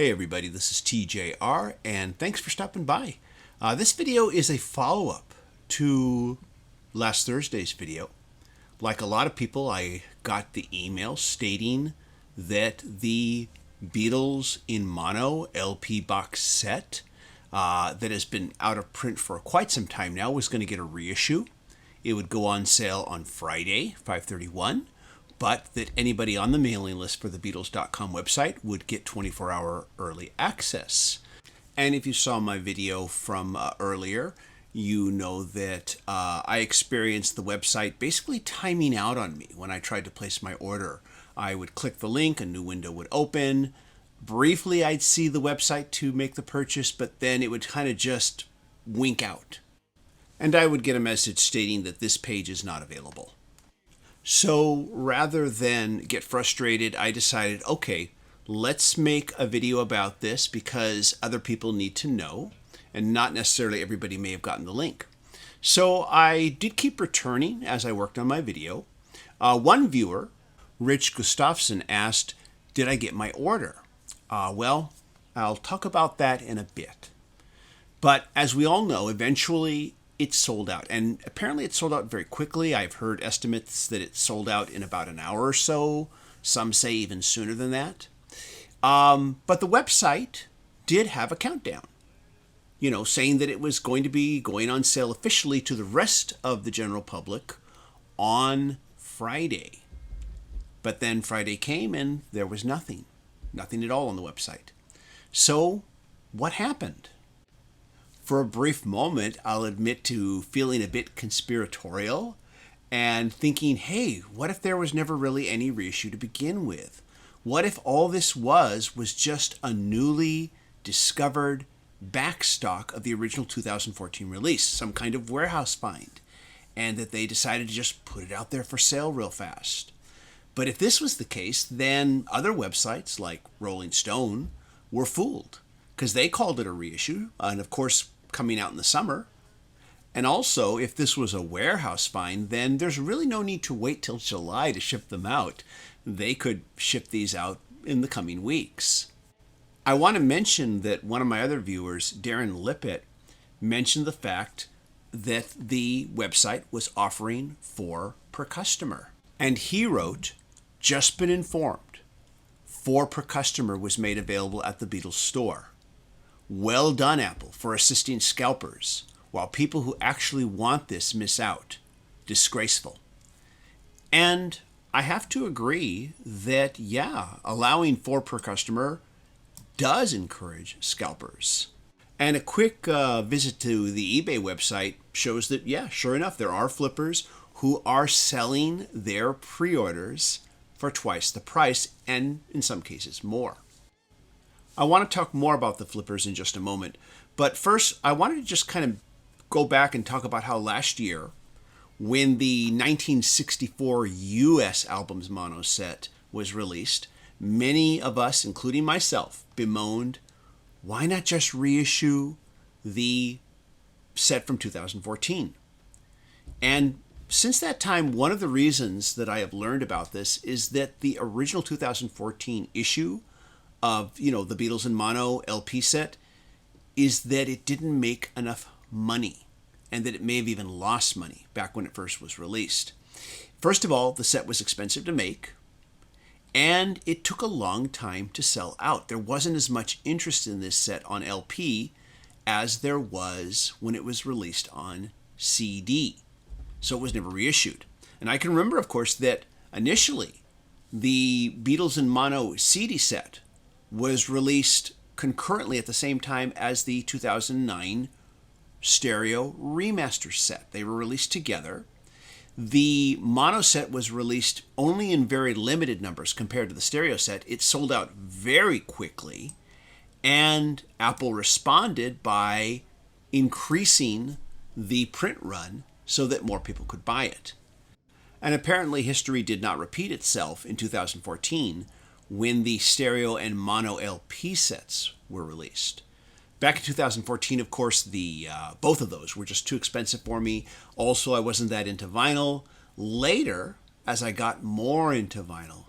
Hey everybody, this is TJR and thanks for stopping by. This video is a follow-up to last Thursday's video. Like a lot of people, I got the email stating that the Beatles in Mono LP box set that has been out of print for quite some time now was going to get a reissue. It would go on sale on Friday, 5/31. But that anybody on the mailing list for the Beatles.com website would get 24-hour early access. And if you saw my video from earlier, you know that I experienced the website basically timing out on me when I tried to place my order. I would click the link, a new window would open. Briefly, I'd see the website to make the purchase, but then it would kind of just wink out. And I would get a message stating that this page is not available. So rather than get frustrated, I decided, okay, let's make a video about this because other people need to know, and not necessarily everybody may have gotten the link. So I did keep returning as I worked on my video. One viewer, Rich Gustafson, asked, did I get my order? Well, I'll talk about that in a bit. But as we all know, eventually it sold out, and apparently it sold out very quickly. I've heard estimates that it sold out in about an hour or so. Some say even sooner than that. But the website did have a countdown, saying that it was going to be going on sale officially to the rest of the general public on Friday. But then Friday came and there was nothing at all on the website. So what happened? For a brief moment, I'll admit to feeling a bit conspiratorial and thinking, hey, what if there was never really any reissue to begin with? What if all this was just a newly discovered backstock of the original 2014 release, some kind of warehouse find, and that they decided to just put it out there for sale real fast? But if this was the case, then other websites like Rolling Stone were fooled because they called it a reissue, and of course, coming out in the summer. And also, if this was a warehouse find, then there's really no need to wait till July to ship them out. They could ship these out in the coming weeks. I want to mention that one of my other viewers, Darren Lippett, mentioned the fact that the website was offering 4 per customer. And he wrote, just been informed, 4 per customer was made available at the Beatles store. Well done, Apple, for assisting scalpers, while people who actually want this miss out. Disgraceful. And I have to agree that, yeah, allowing 4 per customer does encourage scalpers. And a quick visit to the eBay website shows that, yeah, sure enough, there are flippers who are selling their pre-orders for twice the price, and in some cases more. I want to talk more about the flippers in just a moment, but first I wanted to just kind of go back and talk about how last year, when the 1964 US Albums Mono set was released, many of us, including myself, bemoaned, why not just reissue the set from 2014? And since that time, one of the reasons that I have learned about this is that the original 2014 issue of, the Beatles in Mono LP set is that it didn't make enough money, and that it may have even lost money back when it first was released. First of all, the set was expensive to make, and it took a long time to sell out. There wasn't as much interest in this set on LP as there was when it was released on CD. So it was never reissued. And I can remember, of course, that initially the Beatles in Mono CD set was released concurrently at the same time as the 2009 stereo remaster set. They were released together. The mono set was released only in very limited numbers compared to the stereo set. It sold out very quickly, and Apple responded by increasing the print run so that more people could buy it. And apparently history did not repeat itself in 2014 when the stereo and mono LP sets were released. Back in 2014, of course, both of those were just too expensive for me. Also, I wasn't that into vinyl. Later, as I got more into vinyl,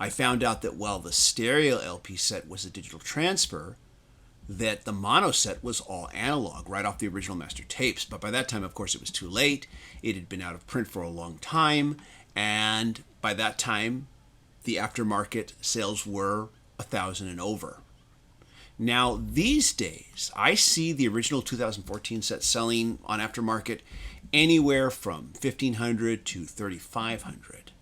I found out that while the stereo LP set was a digital transfer, that the mono set was all analog, right off the original master tapes. But by that time, of course, it was too late. It had been out of print for a long time. And by that time, the aftermarket sales were 1,000 and over. Now, these days, I see the original 2014 set selling on aftermarket anywhere from 1,500 to 3,500.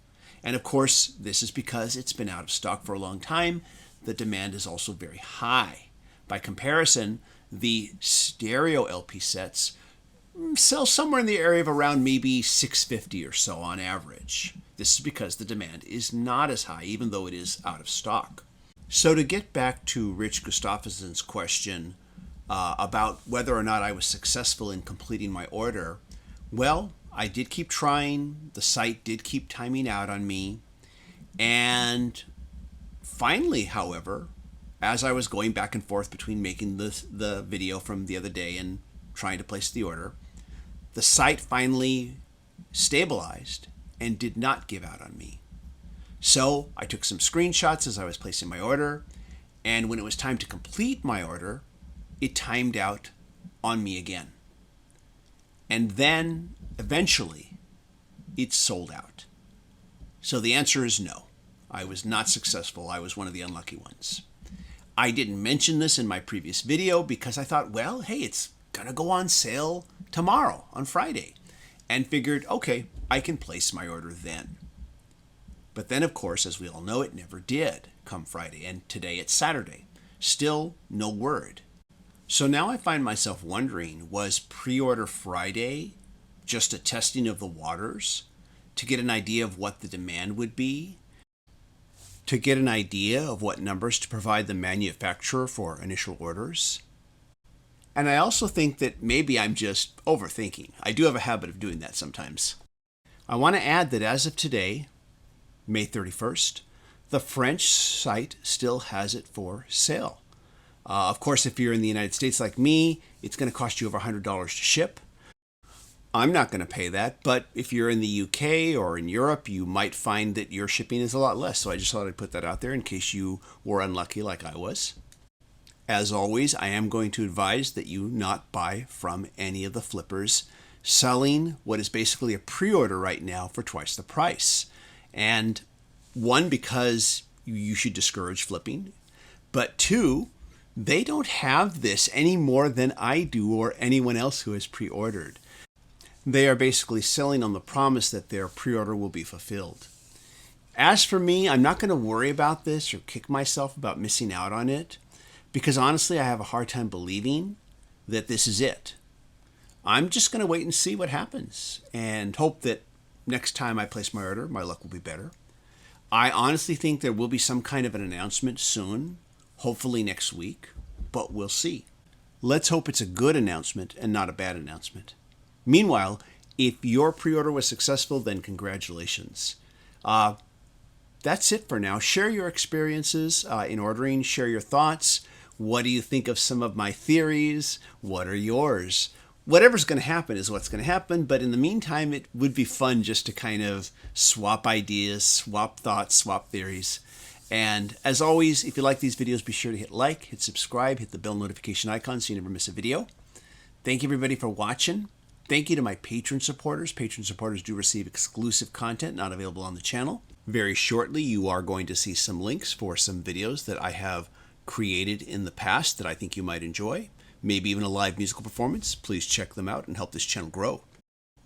And of course, this is because it's been out of stock for a long time. The demand is also very high. By comparison, the stereo LP sets sell somewhere in the area of around maybe 650 or so on average. This is because the demand is not as high, even though it is out of stock. So to get back to Rich Gustafson's question about whether or not I was successful in completing my order, well, I did keep trying. The site did keep timing out on me. And finally, however, as I was going back and forth between making the video from the other day and trying to place the order, the site finally stabilized and did not give out on me. So I took some screenshots as I was placing my order, and when it was time to complete my order, it timed out on me again. And then eventually it sold out. So the answer is no. I was not successful. I was one of the unlucky ones. I didn't mention this in my previous video because I thought, well, hey, it's gonna go on sale tomorrow on Friday, and figured, okay, I can place my order then. But then, of course, as we all know, it never did come Friday, and today it's Saturday. Still no word. So now I find myself wondering, was pre-order Friday just a testing of the waters to get an idea of what the demand would be? To get an idea of what numbers to provide the manufacturer for initial orders? And I also think that maybe I'm just overthinking. I do have a habit of doing that sometimes. I want to add that as of today, May 31st, the French site still has it for sale. Of course, if you're in the United States like me, it's going to cost you over $100 to ship. I'm not going to pay that, but if you're in the UK or in Europe, you might find that your shipping is a lot less. So I just thought I'd put that out there in case you were unlucky like I was. As always, I am going to advise that you not buy from any of the flippers selling what is basically a pre-order right now for twice the price. And one, because you should discourage flipping, but two, they don't have this any more than I do or anyone else who has pre-ordered. They are basically selling on the promise that their pre-order will be fulfilled. As for me, I'm not going to worry about this or kick myself about missing out on it, because honestly, I have a hard time believing that this is it. I'm just going to wait and see what happens and hope that next time I place my order, my luck will be better. I honestly think there will be some kind of an announcement soon, hopefully next week, but we'll see. Let's hope it's a good announcement and not a bad announcement. Meanwhile, if your pre-order was successful, then congratulations. That's it for now. Share your experiences in ordering. Share your thoughts. What do you think of some of my theories? What are yours? Whatever's going to happen is what's going to happen. But in the meantime, it would be fun just to kind of swap ideas, swap thoughts, swap theories. And as always, if you like these videos, be sure to hit like, hit subscribe, hit the bell notification icon so you never miss a video. Thank you, everybody, for watching. Thank you to my patron supporters. Patron supporters do receive exclusive content not available on the channel. Very shortly, you are going to see some links for some videos that I have created in the past that I think you might enjoy. Maybe even a live musical performance. Please check them out and help this channel grow.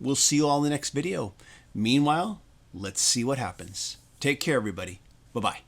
We'll see you all in the next video. Meanwhile, let's see what happens. Take care, everybody. Bye-bye.